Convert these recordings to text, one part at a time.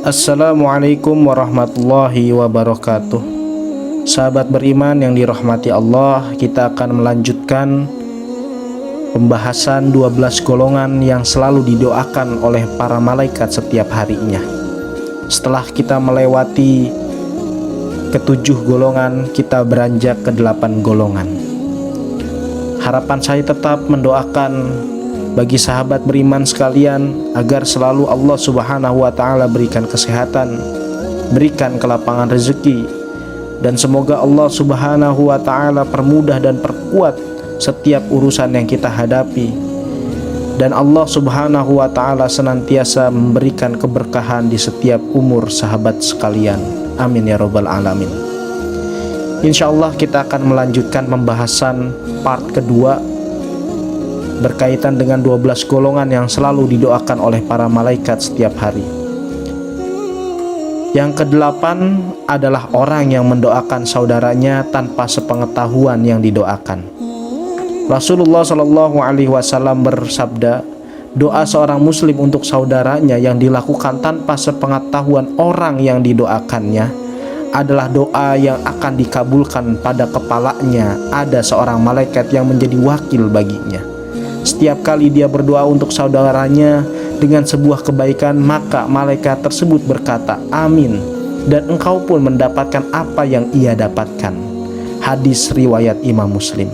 Assalamualaikum warahmatullahi wabarakatuh. Sahabat beriman yang dirahmati Allah, kita akan melanjutkan pembahasan 12 golongan yang selalu didoakan oleh para malaikat setiap harinya. Setelah kita melewati ke-7 golongan, kita beranjak ke 8 golongan. Harapan saya tetap mendoakan bagi sahabat beriman sekalian agar selalu Allah Subhanahu wa Ta'ala berikan kesehatan, berikan kelapangan rezeki, dan semoga Allah Subhanahu wa Ta'ala permudah dan perkuat setiap urusan yang kita hadapi, dan Allah Subhanahu wa Ta'ala senantiasa memberikan keberkahan di setiap umur sahabat sekalian. Amin ya rabbal alamin. Insyaallah kita akan melanjutkan pembahasan part kedua berkaitan dengan 12 golongan yang selalu didoakan oleh para malaikat setiap hari. Yang ke-8 adalah orang yang mendoakan saudaranya tanpa sepengetahuan yang didoakan. Rasulullah Shallallahu Alaihi Wasallam bersabda, doa seorang muslim untuk saudaranya yang dilakukan tanpa sepengetahuan orang yang didoakannya adalah doa yang akan dikabulkan. Pada kepalanya ada seorang malaikat yang menjadi wakil baginya. Setiap kali dia berdoa untuk saudaranya dengan sebuah kebaikan, maka malaikat tersebut berkata, amin, dan engkau pun mendapatkan apa yang ia dapatkan. Hadis riwayat Imam Muslim.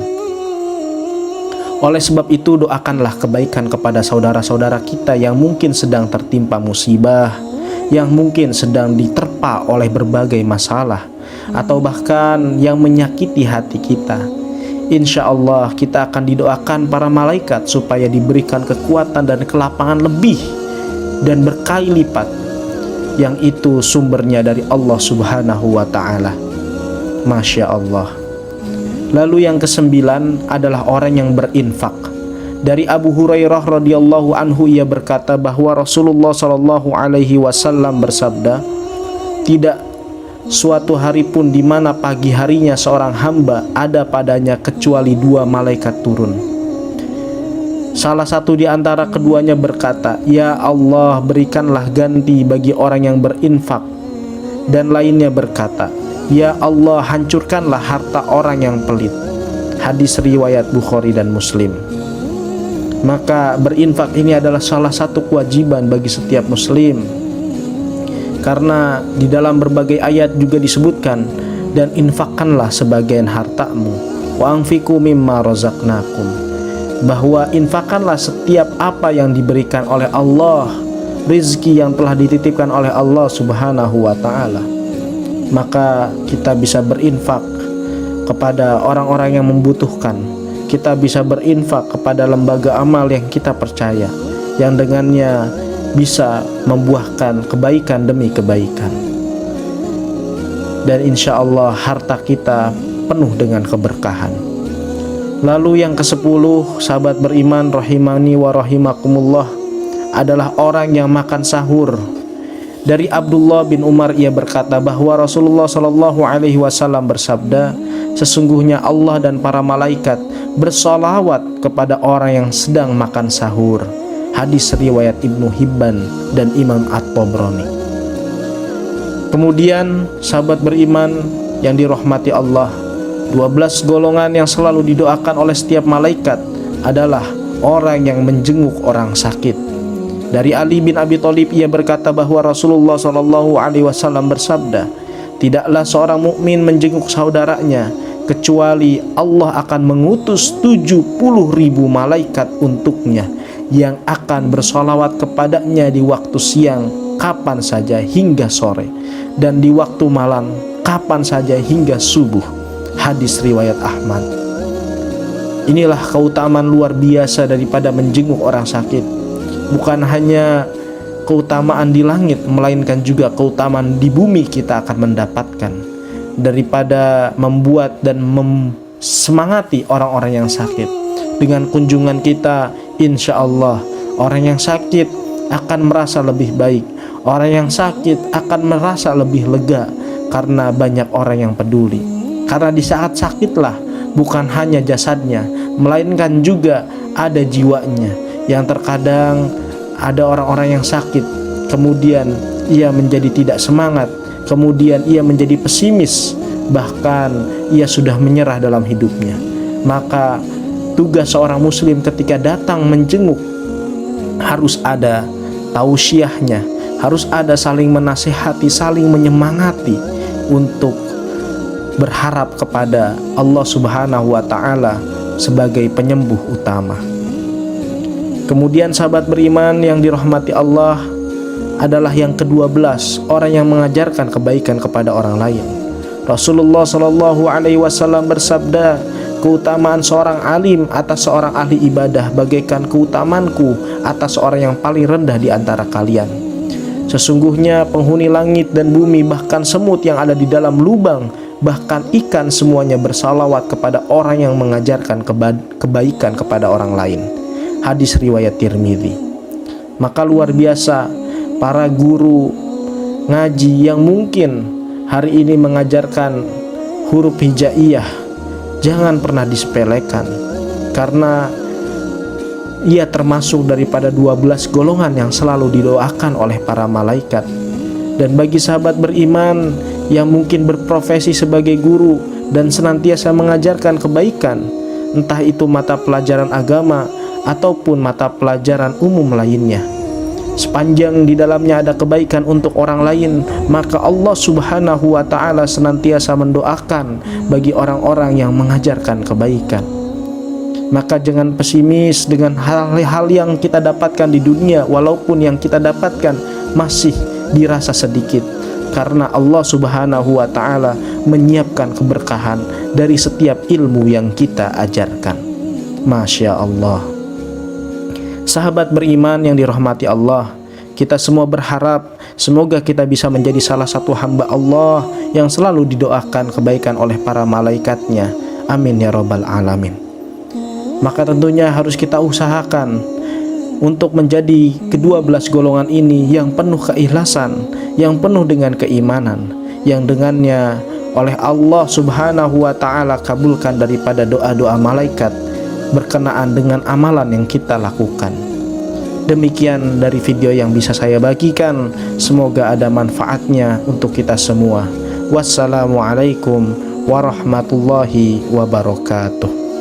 Oleh sebab itu, doakanlah kebaikan kepada saudara-saudara kita yang mungkin sedang tertimpa musibah, yang mungkin sedang diterpa oleh berbagai masalah, atau bahkan yang menyakiti hati kita. Insya Allah kita akan didoakan para malaikat supaya diberikan kekuatan dan kelapangan lebih dan berkali lipat, yang itu sumbernya dari Allah Subhanahu wa Ta'ala. Masya Allah. Lalu yang ke-9 adalah orang yang berinfak. Dari Abu Hurairah radhiyallahu anhu, ia berkata bahwa Rasulullah Shallallahu Alaihi Wasallam bersabda, tidak suatu hari pun di mana pagi harinya seorang hamba ada padanya kecuali 2 malaikat turun. Salah satu di antara keduanya berkata, ya Allah, berikanlah ganti bagi orang yang berinfak. Dan lainnya berkata, ya Allah, hancurkanlah harta orang yang pelit. Hadis riwayat Bukhari dan Muslim. Maka berinfak ini adalah salah satu kewajiban bagi setiap muslim, karena di dalam berbagai ayat juga disebutkan, dan infakkanlah sebagian hartamu, wa anfiqu mimma razaqnakum, bahwa infakkanlah setiap apa yang diberikan oleh Allah, rizki yang telah dititipkan oleh Allah Subhanahu wa Ta'ala. Maka kita bisa berinfak kepada orang-orang yang membutuhkan, kita bisa berinfak kepada lembaga amal yang kita percaya, yang dengannya bisa membuahkan kebaikan demi kebaikan. Dan insya Allah harta kita penuh dengan keberkahan. Lalu yang ke-10, sahabat beriman rahimani wa rahimakumullah, adalah orang yang makan sahur. Dari Abdullah bin Umar, ia berkata bahwa Rasulullah Shallallahu Alaihi Wasallam bersabda, sesungguhnya Allah dan para malaikat bersolawat kepada orang yang sedang makan sahur. Hadis riwayat Ibnu Hibban dan Imam At-Tabrani. Kemudian sahabat beriman yang dirahmati Allah, 12 golongan yang selalu didoakan oleh setiap malaikat adalah orang yang menjenguk orang sakit. Dari Ali bin Abi Thalib, ia berkata bahwa Rasulullah Shallallahu Alaihi Wasallam bersabda, tidaklah seorang mukmin menjenguk saudaranya kecuali Allah akan mengutus 70.000 malaikat untuknya, yang akan bersolawat kepadanya di waktu siang kapan saja hingga sore, dan di waktu malam kapan saja hingga subuh. Hadis riwayat Ahmad. Inilah keutamaan luar biasa daripada menjenguk orang sakit. Bukan hanya keutamaan di langit, melainkan juga keutamaan di bumi kita akan mendapatkan daripada membuat dan semangati orang-orang yang sakit. Dengan kunjungan kita, insya Allah orang yang sakit akan merasa lebih baik. Orang yang sakit akan merasa lebih lega karena banyak orang yang peduli. Karena di saat sakitlah bukan hanya jasadnya, melainkan juga ada jiwanya. Yang terkadang ada orang-orang yang sakit, kemudian ia menjadi tidak semangat, kemudian ia menjadi pesimis, bahkan ia sudah menyerah dalam hidupnya. Maka tugas seorang muslim ketika datang menjenguk harus ada tausiahnya, harus ada saling menasihati, saling menyemangati untuk berharap kepada Allah Subhanahu wa Ta'ala sebagai penyembuh utama. Kemudian sahabat beriman yang dirahmati Allah adalah yang ke-12, orang yang mengajarkan kebaikan kepada orang lain. Rasulullah Shallallahu Alaihi Wasallam bersabda, keutamaan seorang alim atas seorang ahli ibadah bagaikan keutamanku atas seorang yang paling rendah di antara kalian. Sesungguhnya penghuni langit dan bumi, bahkan semut yang ada di dalam lubang, bahkan ikan, semuanya bersalawat kepada orang yang mengajarkan kebaikan kepada orang lain. Hadis riwayat Tirmidzi. Maka luar biasa para guru ngaji yang mungkin hari ini mengajarkan huruf hijaiyah, jangan pernah disepelekan, karena ia termasuk daripada 12 golongan yang selalu didoakan oleh para malaikat. Dan bagi sahabat beriman yang mungkin berprofesi sebagai guru dan senantiasa mengajarkan kebaikan, entah itu mata pelajaran agama ataupun mata pelajaran umum lainnya, sepanjang di dalamnya ada kebaikan untuk orang lain, maka Allah Subhanahu wa Ta'ala senantiasa mendoakan bagi orang-orang yang mengajarkan kebaikan. Maka jangan pesimis dengan hal-hal yang kita dapatkan di dunia, walaupun yang kita dapatkan masih dirasa sedikit, karena Allah Subhanahu wa Ta'ala menyiapkan keberkahan dari setiap ilmu yang kita ajarkan. Masya Allah. Sahabat beriman yang dirahmati Allah, kita semua berharap semoga kita bisa menjadi salah satu hamba Allah yang selalu didoakan kebaikan oleh para malaikatnya. Amin ya rabbal alamin. Maka tentunya harus kita usahakan untuk menjadi ke-12 golongan ini yang penuh keikhlasan, yang penuh dengan keimanan, yang dengannya oleh Allah Subhanahu wa Ta'ala kabulkan daripada doa-doa malaikat berkenaan dengan amalan yang kita lakukan. Demikian dari video yang bisa saya bagikan, semoga ada manfaatnya untuk kita semua. Wassalamualaikum warahmatullahi wabarakatuh.